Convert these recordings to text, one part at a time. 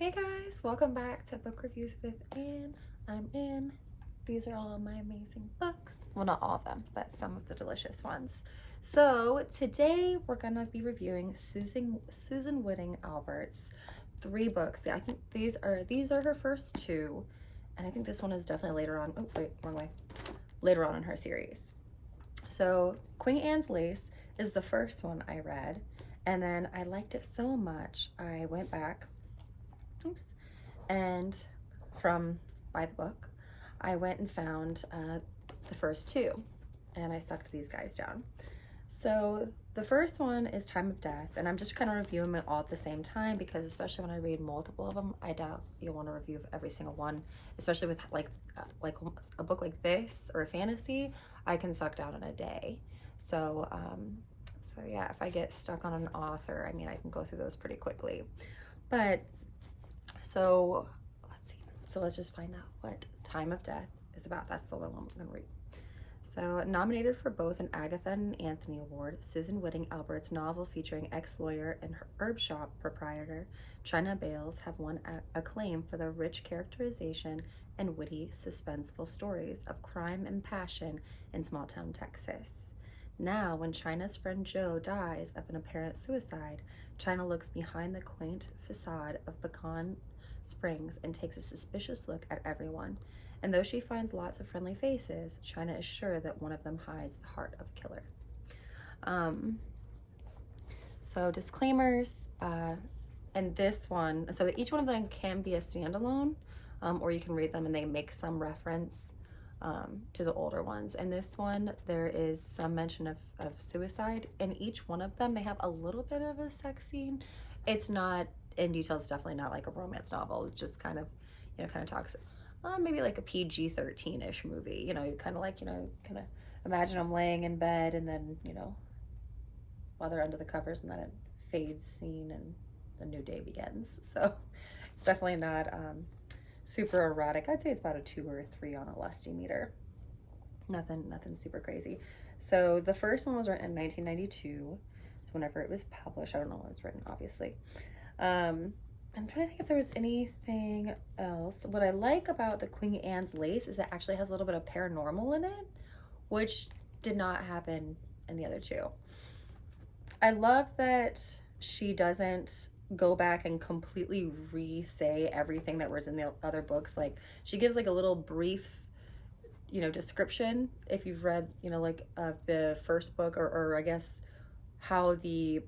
Hey guys, welcome back to Book Reviews with Anne. I'm Anne. These are all my amazing books. Well, not all of them, but some of the delicious ones. So today we're gonna be reviewing Susan Wittig Albert's three books. I think these are her first two, and I think this one is definitely later on. Oh wait, wrong way. Later on in her series. So Queen Anne's Lace is the first one I read, and then I liked it so much I went back. Oops. And by the book, I went and found the first two, and I sucked these guys down. So the first one is Time of Death, and I'm just kind of reviewing it all at the same time because especially when I read multiple of them, I doubt you'll want to review every single one, especially with like a book like this or a fantasy, I can suck down in a day. So yeah, if I get stuck on an author, I mean, I can go through those pretty quickly. But so let's see. So let's just find out what Time of Death is about. That's the only one I'm going to read. So, nominated for both an Agatha and an Anthony Award, Susan Wittig Albert's novel featuring ex-lawyer and herb shop proprietor China Bales have won acclaim for their rich characterization and witty, suspenseful stories of crime and passion in small-town Texas. Now, when China's friend Joe dies of an apparent suicide, China looks behind the quaint facade of Pecan Springs and takes a suspicious look at everyone. And though she finds lots of friendly faces, China is sure that one of them hides the heart of a killer. So disclaimers, and this one, so each one of them can be a standalone, or you can read them and they make some reference to the older ones. And this one, there is some mention of suicide. In each one of them, they have a little bit of a sex scene. It's not in detail. It's definitely not like a romance novel. It's just kind of, kind of talks, maybe like a PG-13-ish movie. You kind of kind of imagine them laying in bed and then, while they're under the covers, and then it fades scene and the new day begins. So it's definitely not super erotic. I'd say it's about a 2 or a 3 on a lusty meter. Nothing super crazy. So the first one was written in 1992. So whenever it was published, I don't know when it was written, obviously. I'm trying to think if there was anything else. What I like about the Queen Anne's Lace is it actually has a little bit of paranormal in it, which did not happen in the other two. I love that she doesn't go back and completely re-say everything that was in the other books. Like, she gives like a little brief, description if you've read, like of the first book, or I guess how the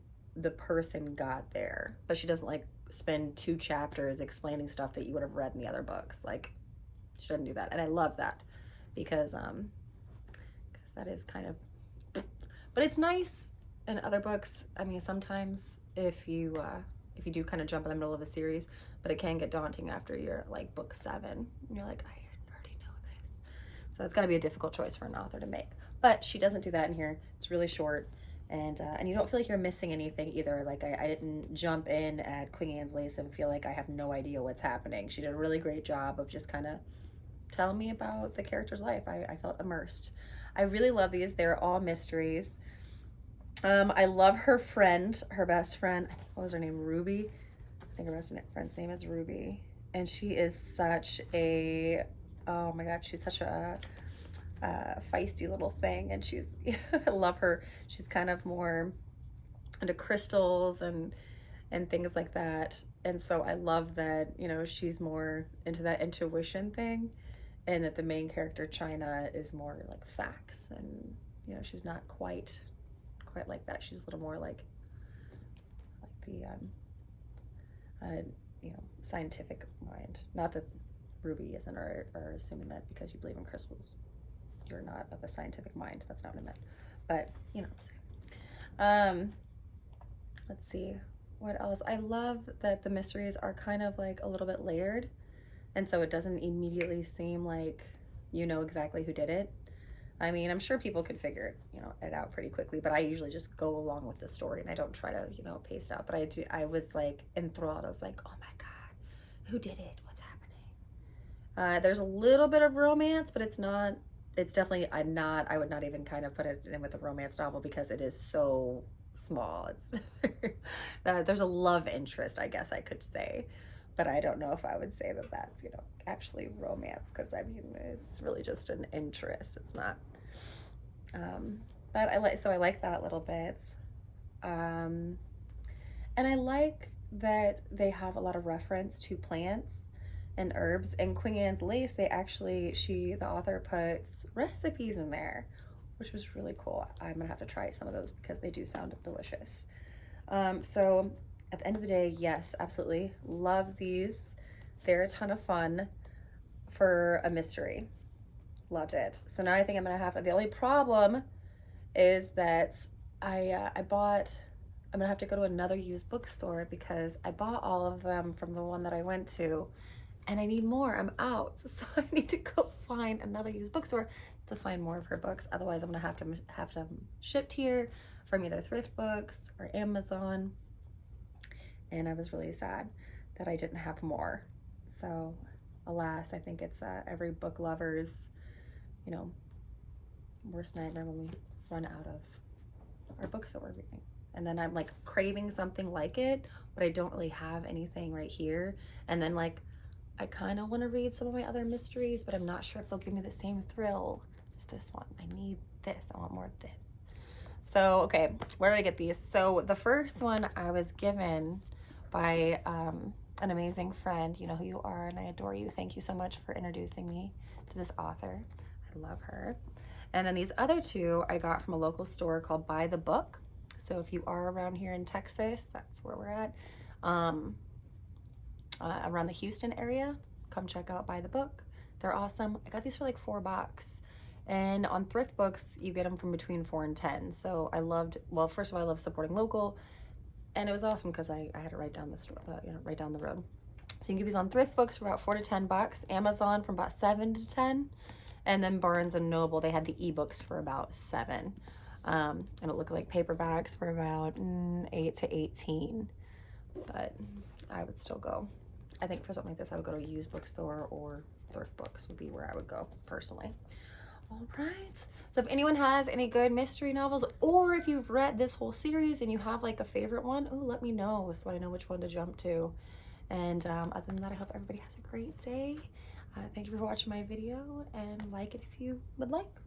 person got there. But she doesn't like spend 2 chapters explaining stuff that you would have read in the other books. Like, she doesn't do that. And I love that because that is kind of, but it's nice in other books. I mean, sometimes if you do kind of jump in the middle of a series, but it can get daunting after you're like book 7 and you're like, I already know this. So it's got to be a difficult choice for an author to make. But she doesn't do that in here. It's really short, and you don't feel like you're missing anything either. Like, I didn't jump in at Queen Anne's Lace and feel like I have no idea what's happening. She did a really great job of just kind of telling me about the character's life. I felt immersed. I really love these. They're all mysteries. I love her friend, her best friend. I think, what was her name? Ruby. I think her best friend's name is Ruby. And she is such a, oh my God, she's such a feisty little thing. And she's, I love her. She's kind of more into crystals and things like that. And so I love that, she's more into that intuition thing, and that the main character, China, is more like facts. And, she's not quite like that. She's a little more like the scientific mind. Not that Ruby isn't, or assuming that because you believe in crystals you're not of a scientific mind. That's not what I meant, but you know what I'm saying. Let's see what else. I love that the mysteries are kind of like a little bit layered, and so it doesn't immediately seem like you know exactly who did it. I mean, I'm sure people could figure it out pretty quickly, but I usually just go along with the story and I don't try to, pace it out. But I was like enthralled. I was like, oh my God, who did it? What's happening? There's a little bit of romance, but it's definitely, I would not even kind of put it in with a romance novel because it is so small. It's there's a love interest, I guess I could say. but I don't know if I would say that that's, you know, actually romance, because I mean, it's really just an interest. It's not. But I like that a little bit. And I like that they have a lot of reference to plants and herbs. And Queen Anne's Lace, they actually, the author puts recipes in there, which was really cool. I'm gonna have to try some of those because they do sound delicious. So at the end of the day, yes, absolutely love these. They're a ton of fun for a mystery. Loved it. So now I think I'm gonna have to, the only problem is that I'm gonna have to go to another used bookstore because I bought all of them from the one that I went to, and I need more. I'm out, so I need to go find another used bookstore to find more of her books. Otherwise, I'm gonna have to have them shipped here from either Thrift Books or Amazon. And I was really sad that I didn't have more. So, alas, I think it's every book lover's, you know, worst nightmare when we run out of our books that we're reading. And then I'm like craving something like it, but I don't really have anything right here. And then like, I kind of want to read some of my other mysteries, but I'm not sure if they'll give me the same thrill as this one. I need this. I want more of this. So, okay, where did I get these? So the first one I was given by an amazing friend. You know who you are, and I adore you. Thank you so much for introducing me to this author. I love her. And then these other two I got from a local store called By the Book. So if you are around here in Texas, that's where we're at. Around the Houston area, come check out By the Book. They're awesome. I got these for like $4. And on Thrift Books, you get them from between 4 and 10. So I loved, well, first of all, I love supporting local. And it was awesome because I had it right down the store, right down the road. So you can get these on Thrift Books for about $4 to $10. Amazon from about 7 to 10. And then Barnes and Noble, they had the ebooks for about 7. And it looked like paperbacks for about 8 to 18. But I would still go. I think for something like this, I would go to a used bookstore, or Thrift Books would be where I would go personally. All right. So if anyone has any good mystery novels, or if you've read this whole series and you have like a favorite one, let me know so I know which one to jump to. And other than that, I hope everybody has a great day. Thank you for watching my video, and like it if you would like.